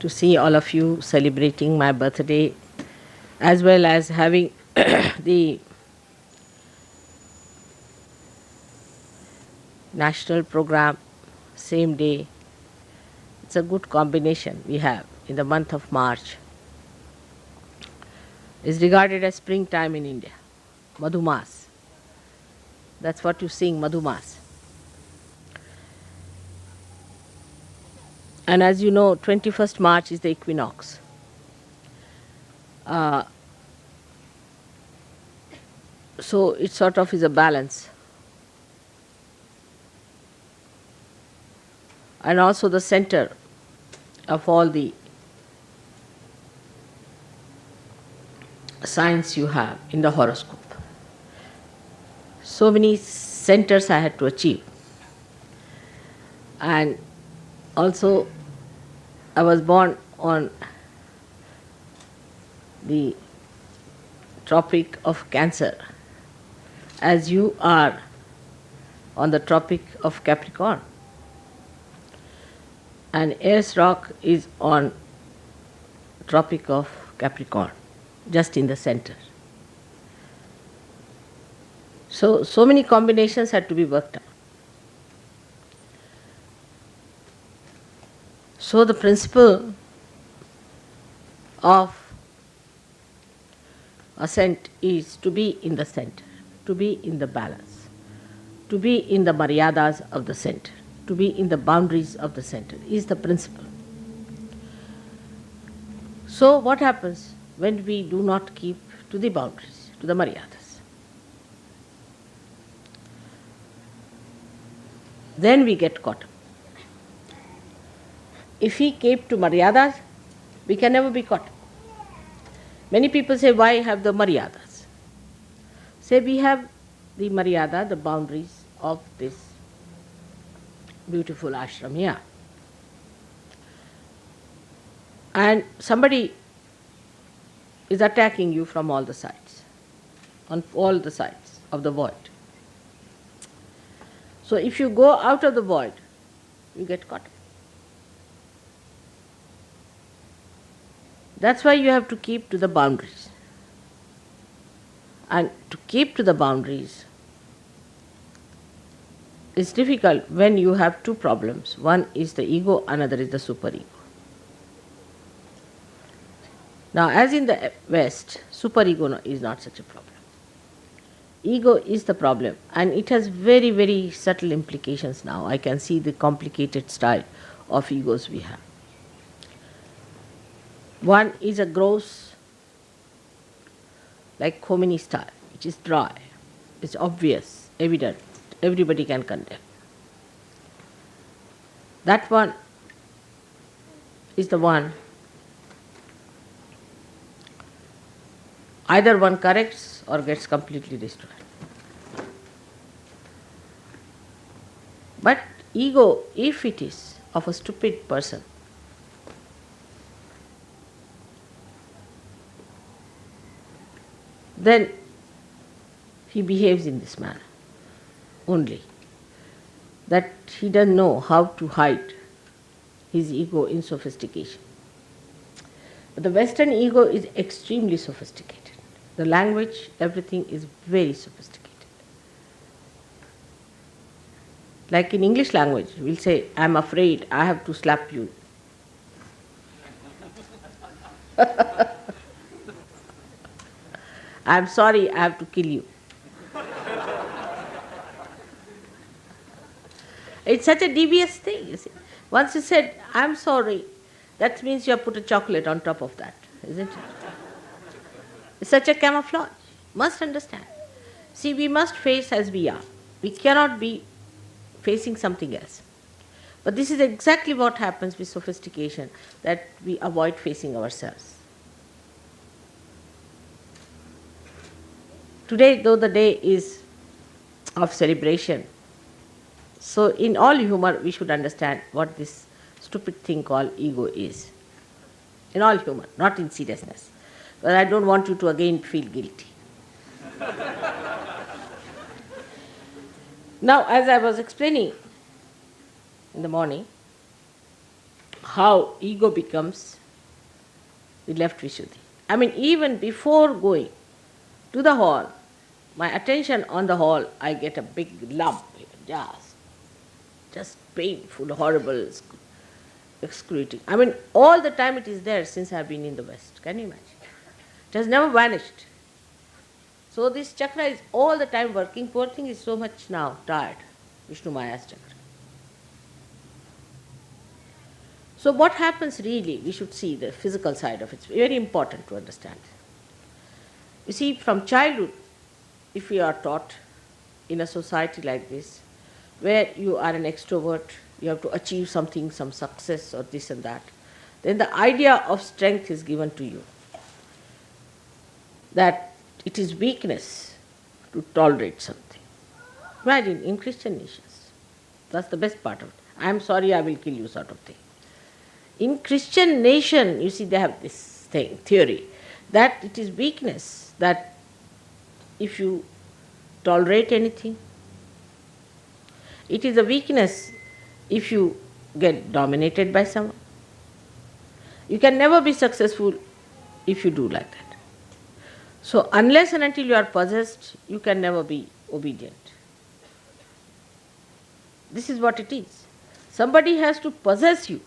to see all of you celebrating my birthday, as well as having the national program same day. It's a good combination we have in the month of March. It's regarded as springtime in India, Madhumas. That's what you sing, Madhumas. And as you know, 21st March is the equinox. Uh, so it sort of is a balance. And also the center of all the signs you have in the horoscope. So many centers I had to achieve. And also, I was born on the Tropic of Cancer, as you are on the Tropic of Capricorn. And Ayers Rock is on Tropic of Capricorn, just in the center. So many combinations had to be worked out. So the principle of ascent is to be in the center, to be in the balance, to be in the maryadas of the center, to be in the boundaries of the center is the principle. So what happens when we do not keep to the boundaries, to the maryadas? Then we get caught up. If we keep to maryadas, we can never be caught up. Many people say, why have the maryadas? Say, we have the maryada, the boundaries of this beautiful ashram here. And somebody is attacking you from all the sides, on all the sides of the void. So if you go out of the void, you get caught. That's why you have to keep to the boundaries. And to keep to the boundaries is difficult when you have two problems. One is the ego, another is the superego. Now, as in the West, superego is not such a problem. Ego is the problem, and it has very, very subtle implications now. I can see the complicated style of egos we have. One is a gross, like Khomeini style, which is dry, it's obvious, evident, everybody can condemn. That one is the one, either one corrects or gets completely destroyed. But ego, if it is of a stupid person, then he behaves in this manner only, that he doesn't know how to hide his ego in sophistication. But the Western ego is extremely sophisticated. The language, everything is very sophisticated. Like in English language, we'll say, I'm afraid I have to slap you. I'm sorry I have to kill you. It's such a devious thing, you see. Once you said, I'm sorry, that means you have put a chocolate on top of that, isn't it? It's such a camouflage. Must understand. See, we must face as we are. We cannot be facing something else. But this is exactly what happens with sophistication, that we avoid facing ourselves. Today, though the day is of celebration, so in all humor we should understand what this stupid thing called ego is. In all humor, not in seriousness. But I don't want you to again feel guilty. Now, as I was explaining in the morning, how ego becomes the left Vishuddhi. I mean, even before going to the hall, my attention on the hall, I get a big lump, just painful, horrible, excruciating. I mean, all the time it is there since I have been in the West. Can you imagine? It has never vanished. So this chakra is all the time working. Poor thing is so much now tired. Vishnu Maya's chakra. So what happens really, we should see the physical side of it. It's very important to understand. You see, from childhood, if we are taught in a society like this, where you are an extrovert, you have to achieve something, some success or this and that, then the idea of strength is given to you. That it is weakness to tolerate something. Imagine in Christian nations, that's the best part of it. I am sorry, I will kill you sort of thing. In Christian nation, you see, they have this theory, that it is weakness, that if you tolerate anything, it is a weakness if you get dominated by someone. You can never be successful if you do like that. So unless and until you are possessed, you can never be obedient. This is what it is. Somebody has to possess you,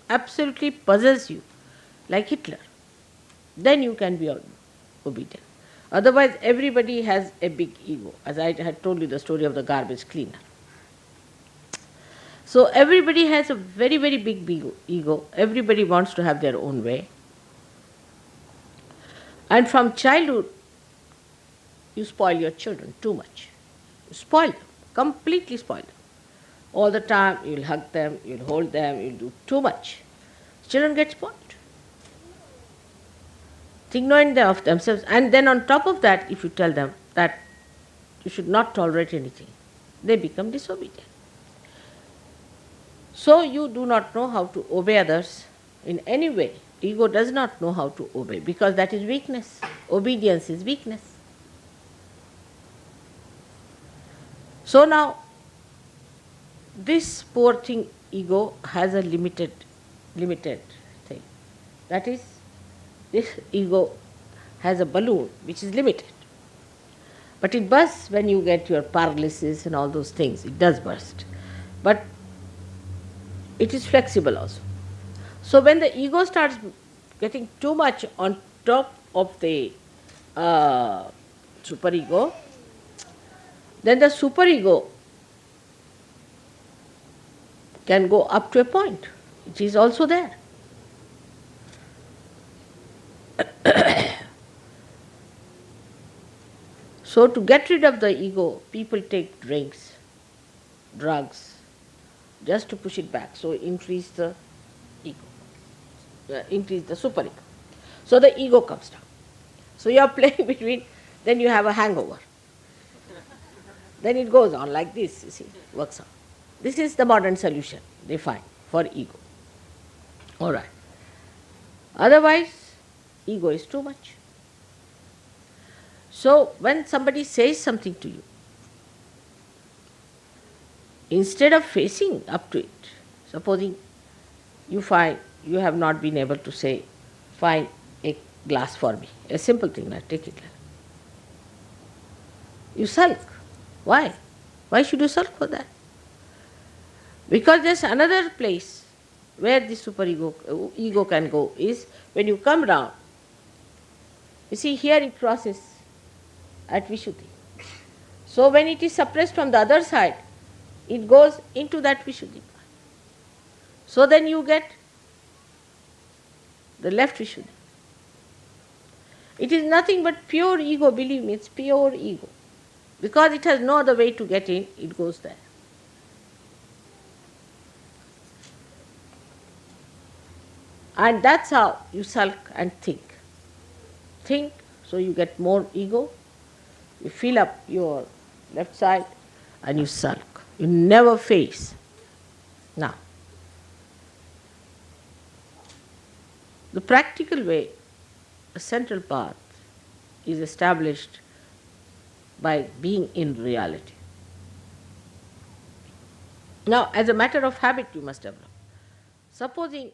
absolutely possess you, like Hitler. Then you can be obedient. Otherwise, everybody has a big ego. As I had told you the story of the garbage cleaner. So everybody has a very, very big ego. Everybody wants to have their own way. And from childhood, you spoil your children too much. You spoil them, completely spoil them. All the time, you'll hug them, you'll hold them, you'll do too much. Children get spoiled. Think no end of themselves. And then on top of that, if you tell them that you should not tolerate anything, they become disobedient. So you do not know how to obey others in any way. Ego does not know how to obey because that is weakness. Obedience is weakness. So now, this poor thing, ego, has a limited thing. That is, this ego has a balloon which is limited. But it bursts when you get your paralysis and all those things. It does burst. But it is flexible also. So when the ego starts getting too much on top of the superego, then the superego can go up to a point. It is also there. So to get rid of the ego, people take drinks, drugs, just to push it back. So increase the ego, increase the superego. So the ego comes down. So you are playing between, then you have a hangover. Then it goes on like this, you see, works on. This is the modern solution they find for ego. All right. Otherwise, ego is too much. So when somebody says something to you, instead of facing up to it, supposing you find you have not been able to say, find a glass for me, a simple thing, like take it. You sulk. Why? Why should you sulk for that? Because there's another place where the superego, ego can go is when you come round. You see, here it crosses at Vishuddhi. So when it is suppressed from the other side, it goes into that Vishuddhi. So then you get the left Vishuddhi. It is nothing but pure ego, believe me, it's pure ego. Because it has no other way to get in, it goes there. And that's how you sulk and think. Think, so you get more ego, you fill up your left side and you sulk. You never face. Now, the practical way, a central path, is established by being in reality. Now, as a matter of habit, you must develop. Supposing